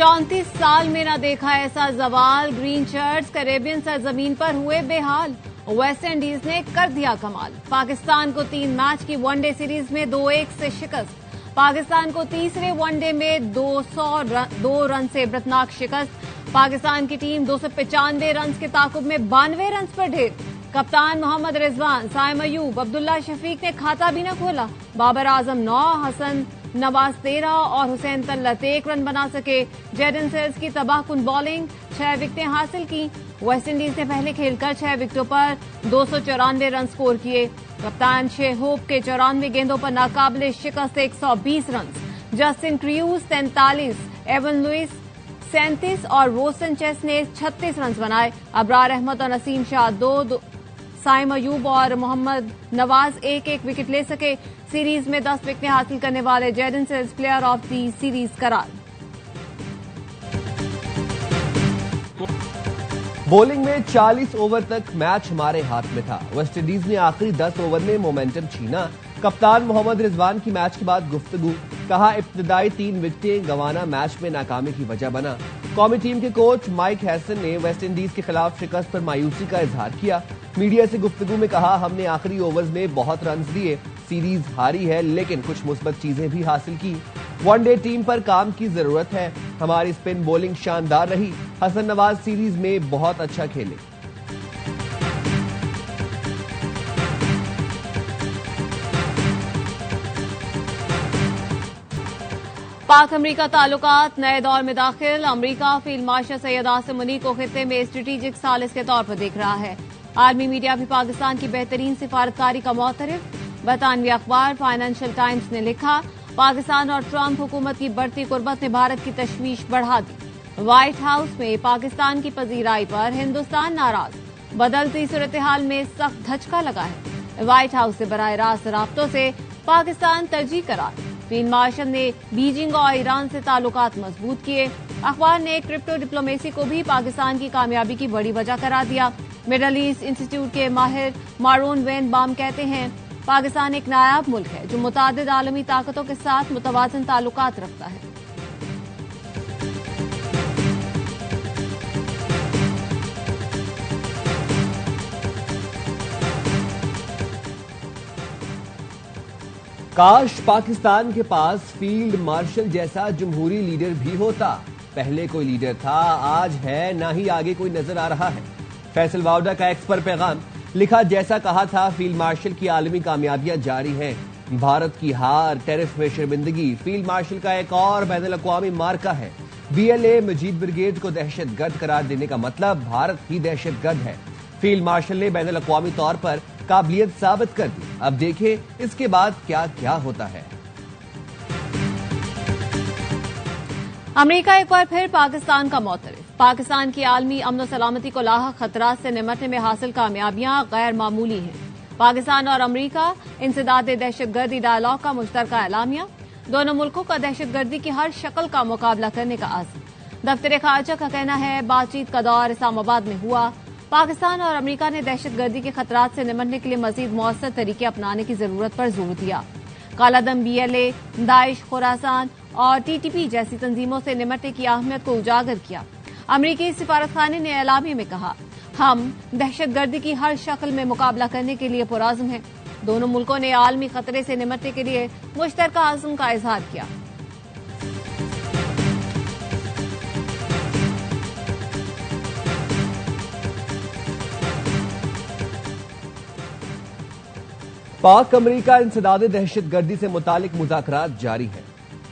34 साल में न देखा ऐसा जवाल। ग्रीन शर्ट्स कैरेबियन सरजमीन पर हुए बेहाल। वेस्ट इंडीज ने कर दिया कमाल। पाकिस्तान को 3 मैच की वनडे सीरीज में 2-1 से शिकस्त। पाकिस्तान को तीसरे वनडे में 202 रन से इबरतनाक शिकस्त। पाकिस्तान की टीम 295 रन के ताकुब में 92 रन पर ढेर। कप्तान मोहम्मद रिजवान, साइम अयूब, अब्दुल्ला शफीक ने खाता भी न खोला। बाबर आजम 9, हसन नवाज 13 और हुसैन तल्लत 1 रन बना सके। जेडन सेल्स की तबाहकुन बॉलिंग 6 विकेटें हासिल की। वेस्टइंडीज ने पहले खेलकर 6 विकेटों पर 294 रन स्कोर किए। कप्तान शेहोप के 94 गेंदों पर नाकाबिले शिकस्त 120 रन। जस्टिन क्रियूज 43, एवन लुइस 37 और रोसन चेस ने 36 रन बनाए। अबरार अहमद और नसीम शाह 2, साइम अयूब और मोहम्मद नवाज 1-1 विकेट ले सके। सीरीज में 10 विकेटें हासिल करने वाले Jayden Seales player of the series करार। बॉलिंग में 40 ओवर तक मैच हमारे हाथ में था। वेस्टइंडीज ने आखिरी 10 ओवर में मोमेंटम छीना। कप्तान मोहम्मद रिजवान की मैच के बाद गुफ्तगू, कहा इब्तिदाई 3 विकेटें गंवाना मैच में नाकामी की वजह बना। कौमी टीम के कोच माइक हैसन ने वेस्टइंडीज के खिलाफ शिकस्त पर मायूसी का इजहार किया। मीडिया से गुफ्तगू में कहा, हमने आखिरी ओवर्स में बहुत रन दिए, सीरीज हारी है लेकिन कुछ मुस्बत चीजें भी हासिल की। वनडे टीम पर काम की जरूरत है। हमारी स्पिन बॉलिंग शानदार रही। हसन नवाज सीरीज में बहुत अच्छा खेले। पाक अमरीका ताल्लुकात नए दौर में दाखिल। अमरीका फील्ड मार्शल सैयद आसिम मुनीर को खित्ते में स्ट्रेटेजिक सालिस के तौर पर देख रहा है। आर्मी मीडिया भी पाकिस्तान की बेहतरीन सिफारतकारी का मुतरफ। बरतानवी अखबार फाइनेंशियल टाइम्स ने लिखा, पाकिस्तान और ट्रंप हुकूमत की बढ़ती कुर्बत ने भारत की तशवीश बढ़ा दी। व्हाइट हाउस में पाकिस्तान की पजीराई पर हिंदुस्तान नाराज। बदलती सूरत हाल में सख्त धचका लगा है। व्हाइट हाउस से बराह रास्त राब्तों से पाकिस्तान तरजीह करार। फील्ड मार्शल ने बीजिंग और ईरान से ताल्लुकात मजबूत किए। अखबार ने क्रिप्टो डिप्लोमेसी को भी पाकिस्तान की कामयाबी की बड़ी वजह करार दिया। मिडल ईस्ट इंस्टीट्यूट के माहिर मारून वेन बाम कहते हैं, पाकिस्तान एक नायाब मुल्क है जो मुतादिद आलमी ताकतों के साथ मुतवाज़न ताल्लुकात रखता है। काश पाकिस्तान के पास फील्ड मार्शल जैसा जमहूरी लीडर भी होता। पहले कोई लीडर था, आज है, ना ही आगे कोई नजर आ रहा है। फैसल वाउडा का एक्स पर पैगाम लिखा, जैसा कहा था फील्ड मार्शल की आलमी कामयाबियां जारी हैं। भारत की हार, टेरिफ में शर्मिंदगी फील्ड मार्शल का एक और बैनुल अक़वामी मार्का है। BLA मजीद ब्रिगेड को दहशतगर्द करार देने का मतलब भारत ही दहशतगर्द है। फील्ड मार्शल ने बैनुल अक़वामी तौर पर काबिलियत साबित कर दी। अब देखें इसके बाद क्या क्या होता है। अमेरिका एक बार फिर पाकिस्तान का मुतरफ। पाकिस्तान की आलमी अमन सलामती को लाहक खतरात से निमटने में हासिल कामयाबियां गैर मामूली हैं। पाकिस्तान और अमेरिका इंसदाद दहशतगर्दी डायलॉग का मुश्तरका एलामिया। दोनों मुल्कों का दहशतगर्दी की हर शक्ल का मुकाबला करने का आज़म। दफ्तर खारजा का कहना है, बातचीत का दौर इस्लामाबाद में हुआ। पाकिस्तान और अमेरिका ने दहशतगर्दी के खतरात से निमटने के लिए मजीद मौसर तरीके अपनाने की जरूरत पर जोर दिया। कालादम, BLA, दाइश, खुरासान और TTP जैसी तंजीमों से निमटने की अहमियत को उजागर किया। अमरीकी सिफारतखाने ने एलामिया में कहा, हम दहशतगर्दी की हर शक्ल में मुकाबला करने के लिए पुरआज़म हैं। दोनों मुल्कों ने आलमी खतरे से निमटने के लिए मुश्तरका आज़म का इजहार किया। पाक अमरीका इंसदाद दहशतगर्दी से मुतालिक मुज़ाकरात जारी है।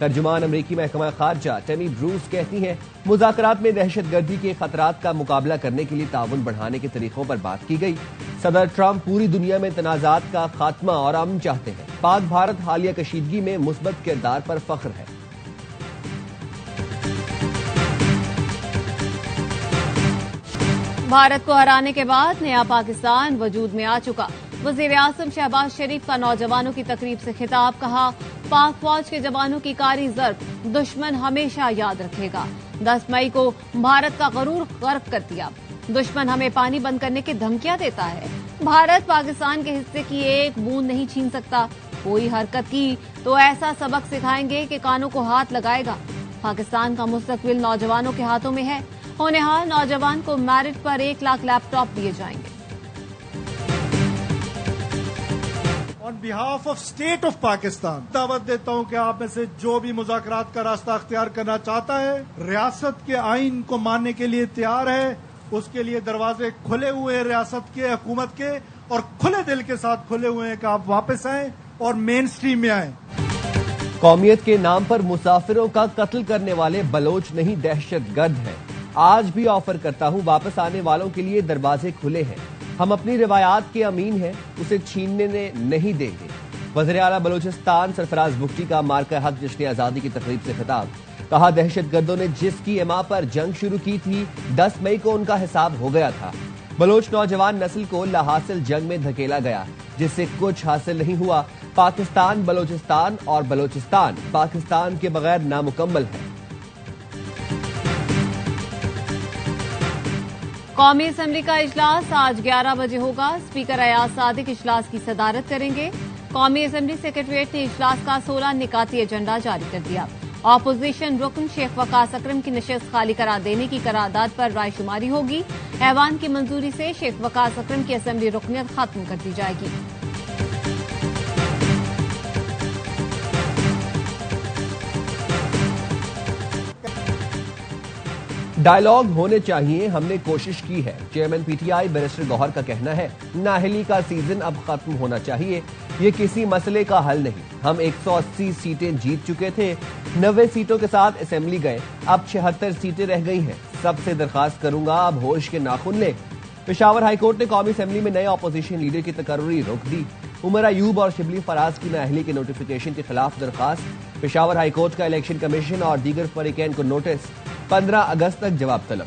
तर्जुमान अमरीकी महकमा खारजा टेमी ब्रूस कहती हैं, मुज़ाकरात में दहशतगर्दी के खतरात का मुकाबला करने के लिए ताउन बढ़ाने के तरीकों पर बात की गई। सदर ट्रंप पूरी दुनिया में तनाज़ात का खात्मा और अमन चाहते हैं। पाक भारत हालिया कशीदगी में मुस्बत किरदार पर फख्र है। भारत को हराने के बाद नया पाकिस्तान वजूद में आ चुका। वज़ीर आज़म शहबाज शरीफ का नौजवानों की तकरीब से खिताब, कहा, पाक फौज के जवानों की कारी ज़र्ब दुश्मन हमेशा याद रखेगा। 10 मई को भारत का गरूर गर्क कर दिया। दुश्मन हमें पानी बंद करने की धमकियां देता है। भारत पाकिस्तान के हिस्से की एक बूंद नहीं छीन सकता। कोई हरकत की तो ऐसा सबक सिखाएंगे कि कानों को हाथ लगाएगा। पाकिस्तान का मुस्तकबिल नौजवानों के हाथों में है। होनहार नौजवान को मेरिट पर 1 लाख लैपटॉप दिए जाएंगे। On behalf of state of Pakistan दावत देता हूं कि आप में से जो भी मुज़ाकरात का रास्ता अख्तियार करना चाहता है, रियासत के आइन को मानने के लिए तैयार है, उसके लिए दरवाजे खुले हुए हैं रियासत के, हुकूमत के, और खुले दिल के साथ खुले हुए हैं कि आप वापस आएं और मेन स्ट्रीम में आएं। कौमियत के नाम पर मुसाफिरों का कत्ल करने वाले बलोच नहीं दहशतगर्द हैं। आज भी ऑफर करता हूं, वापस आने वालों के लिए दरवाजे खुले हैं। हम अपनी रिवायात के अमीन हैं, उसे छीनने नहीं देंगे। वज़ीर आला बलोचिस्तान सरफराज बुख्ती का मार्का हक जश्न आजादी की तकरीब से खिताब। कहा, दहशतगर्दों ने जिसकी इमा पर जंग शुरू की थी 10 मई को उनका हिसाब हो गया था। बलोच नौजवान नस्ल को लाहासिल जंग में धकेला गया, जिससे कुछ हासिल नहीं हुआ। पाकिस्तान बलोचिस्तान और बलोचिस्तान पाकिस्तान के बगैर नामुकम्मल है। कौमी असेंबली का इजलास आज 11 बजे होगा। स्पीकर अयाज सादिक इजलास की सदारत करेंगे। कौमी असेंबली सेक्रेटरीट ने इजलास का 16 निकाती एजेंडा जारी कर दिया। ऑपोजिशन रुकन शेख वकास अकरम की नशिस्त खाली करार देने की करारदाद पर रायशुमारी होगी। ऐवान की मंजूरी से शेख वकास अकरम की असेंबली रुकनियत खत्म कर दी जाएगी। डायलॉग होने चाहिए, हमने कोशिश की है। चेयरमैन पीटीआई बैरिस्टर गौहर का कहना है, नाअहली का सीजन अब खत्म होना चाहिए। ये किसी मसले का हल नहीं। हम 180 सीटें जीत चुके थे, 90 सीटों के साथ असेंबली गए, अब 76 सीटें रह गई हैं। सबसे दरखास्त करूंगा, अब होश के नाखून ले। पेशावर हाईकोर्ट ने कौमी असेंबली में नए अपोजिशन लीडर की तकर्री रोक दी। उमर अयूब और शिबली फराज की नाअहली के नोटिफिकेशन के खिलाफ दरखास्त। पेशावर हाईकोर्ट का इलेक्शन कमीशन और दीगर फरीकैन को नोटिस। 15 अगस्त तक जवाब तलब।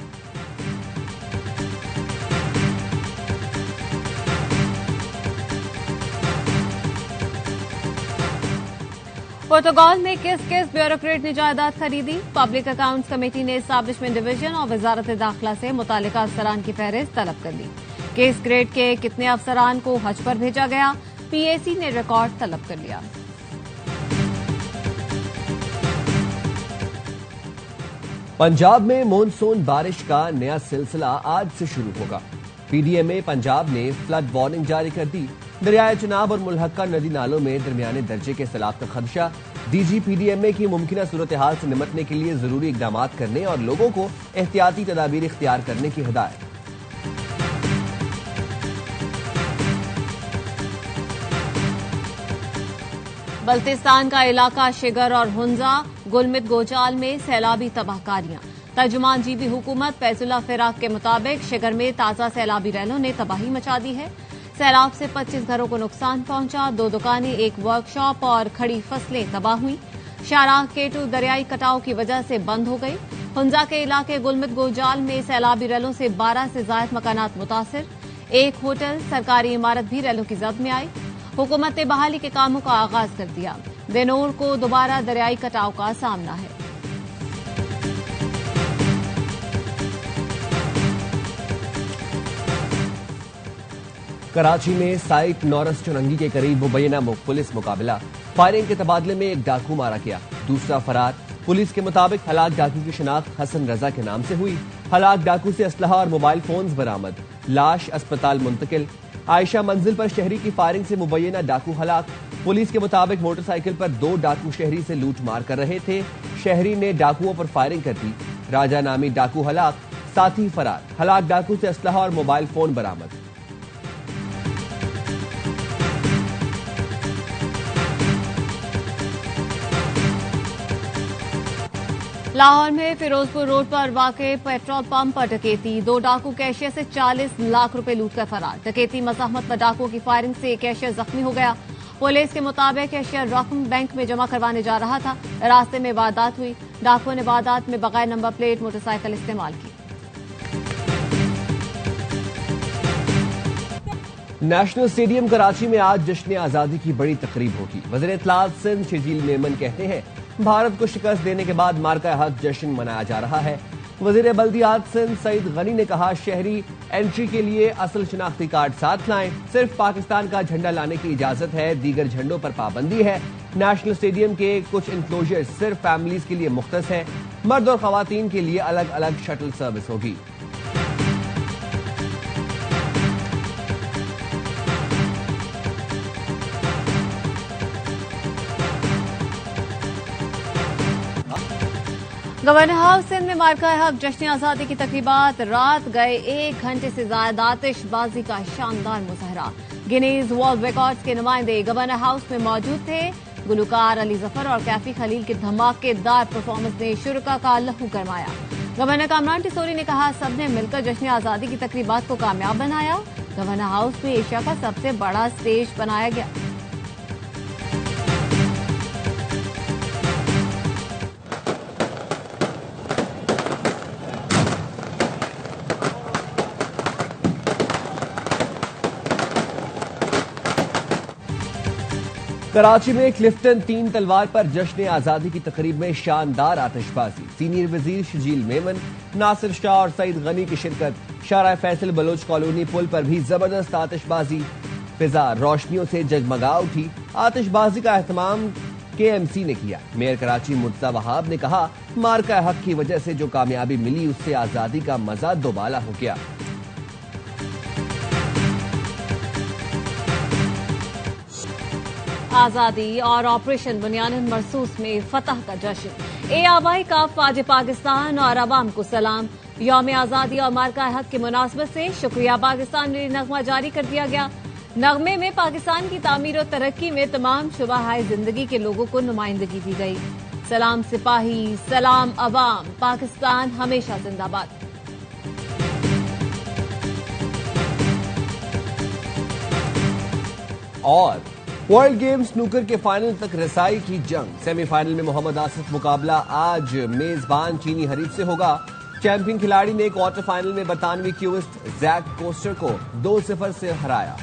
पुर्तगाल में किस ब्यूरोक्रेट ने जायदाद खरीदी? पब्लिक अकाउंट्स कमेटी ने एस्टैब्लिशमेंट डिवीजन और वजारत दाखिला से मुतालिका अफसरान की फहरिस्त तलब कर ली। किस ग्रेड के कितने अफसरान को हज पर भेजा गया? पीएसी ने रिकॉर्ड तलब कर लिया। पंजाब में मॉनसून बारिश का नया सिलसिला आज से शुरू होगा। पीडीएमए पंजाब ने फ्लड वार्निंग जारी कर दी। दरियाए चिनाब और मुल्हक्का नदी नालों में दरमियाने दर्जे के सैलाब का खदशा। डीजी पीडीएमए की मुमकिन सूरत हाल से निपटने के लिए जरूरी इकदाम करने और लोगों को एहतियाती तदाबीर इख्तियार करने की हिदायत। बल्तिस्तान का इलाका शिगर और हुंजा गुलमित गोजाल में सैलाबी तबाहकारियां। तर्जुमान जीबी हुकूमत फैजुल्ला फिराक के मुताबिक शिगर में ताजा सैलाबी रैलों ने तबाही मचा दी है। सैलाब से 25 घरों को नुकसान पहुंचा। 2 दुकानें, एक वर्कशॉप और खड़ी फसलें तबाह हुई। शाहराह केटू दरियाई कटाव की वजह से बंद हो गई। हुंजा के इलाके गुलमित गोजाल में सैलाबी रैलों से 12 से ज्यादा मकानात मुतासिर। एक होटल, सरकारी इमारत भी रैलों की जद में आई। हुकूमत ने बहाली के कामों का आगाज कर दिया। देनोर को दोबारा दरियाई कटाव का सामना है। कराची में साइट नौरस चुरंगी के करीब मुबैना पुलिस मुकाबला। फायरिंग के तबादले में एक डाकू मारा गया, दूसरा फरार। पुलिस के मुताबिक हलाक डाकू की शिनाख्त हसन रजा के नाम से हुई। हलाक डाकू से असलहा और मोबाइल फोन्स बरामद। लाश अस्पताल मुंतकिल। आयशा मंजिल पर शहरी की फायरिंग से मुबैना डाकू हलाक। पुलिस के मुताबिक मोटरसाइकिल पर 2 डाकू शहरी से लूट मार कर रहे थे। शहरी ने डाकुओं पर फायरिंग कर दी। राजा नामी डाकू हलाक, साथी फरार। हलाक डाकू से असलहा और मोबाइल फोन बरामद। लाहौर में फिरोजपुर रोड पर वाक़े पेट्रोल पंप पर डकैती। 2 डाकू कैशियर से 40 लाख रुपए लूट कर फरार। डकैती मज़ाहमत पर डाकुओं की फायरिंग से कैशियर जख्मी हो गया। पुलिस के मुताबिक कैशियर रकम बैंक में जमा करवाने जा रहा था। रास्ते में वारदात हुई। डाकुओं ने वारदात में बगैर नंबर प्लेट मोटरसाइकिल इस्तेमाल की। नेशनल स्टेडियम कराची में आज जश्न आजादी की बड़ी तकरीब होगी। वज़ीर इत्तलात सिंध शजील मेमन कहते हैं, भारत को शिकस्त देने के बाद मार्का हक जश्न मनाया जा रहा है। वजीर बल्दियात सिंध सईद गनी ने कहा, शहरी एंट्री के लिए असल शनाख्ती कार्ड साथ लाएं। सिर्फ पाकिस्तान का झंडा लाने की इजाजत है, दीगर झंडों पर पाबंदी है। नेशनल स्टेडियम के कुछ इंक्लोजर सिर्फ फैमिलीज के लिए मुख्तस है। मर्द और खवातीन के लिए अलग अलग शटल सर्विस होगी। गवर्नर हाउस सिंध में मार्का हक जश्न आजादी की तकरीबात रात गए 1 घंटे से ज्यादा आतिशबाजी का शानदार मुजाहरा। गिनीज वर्ल्ड रिकॉर्ड्स के नुमाइंदे गवर्नर हाउस में मौजूद थे। गुलकार अली जफर और कैफी खलील की धमाकेदार परफॉर्मेंस ने शुरका का लहू गरमाया। गवर्नर कामरान टिसोरी ने कहा, सबने मिलकर जश्न आजादी की तकरीबात को कामयाब बनाया। गवर्नर हाउस में एशिया का सबसे बड़ा स्टेज बनाया गया। कराची में क्लिफ्टन 3 तलवार पर जश्न आजादी की तकरीब में शानदार आतिशबाजी। सीनियर वजीर शजील मेमन, नासिर शाह और सईद गनी की शिरकत। शारा फैसल बलोच कॉलोनी पुल पर भी जबरदस्त आतिशबाजी। फिजा रोशनियों से जगमगा उठी। आतिशबाजी का एहतमाम KMC ने किया। मेयर कराची मुर्तजा वहाब ने कहा, मार्का हक की वजह से जो कामयाबी मिली उससे आजादी का मजा दोबाला हो गया। आजादी और ऑपरेशन बुनियान मरसूस में फतह का जश्न। आबाई का फाज पाकिस्तान और अवाम को सलाम। यौम आजादी और मार्का हक की मुनासबत से शुक्रिया पाकिस्तान में नगमा जारी कर दिया गया। नगमे में पाकिस्तान की तामीर और तरक्की में तमाम शुबाहाए जिंदगी के लोगों को नुमाइंदगी दी गई। सलाम सिपाही, सलाम अवाम, पाकिस्तान हमेशा जिंदाबाद। और वर्ल्ड गेम्स स्नूकर के फाइनल तक रसाई की जंग। सेमीफाइनल में मोहम्मद आसिफ मुकाबला आज मेजबान चीनी हरीफ से होगा। चैंपियन खिलाड़ी ने क्वार्टर फाइनल में बरतानवी क्यूबिस्ट जैक कोस्टर को 2-0 से हराया।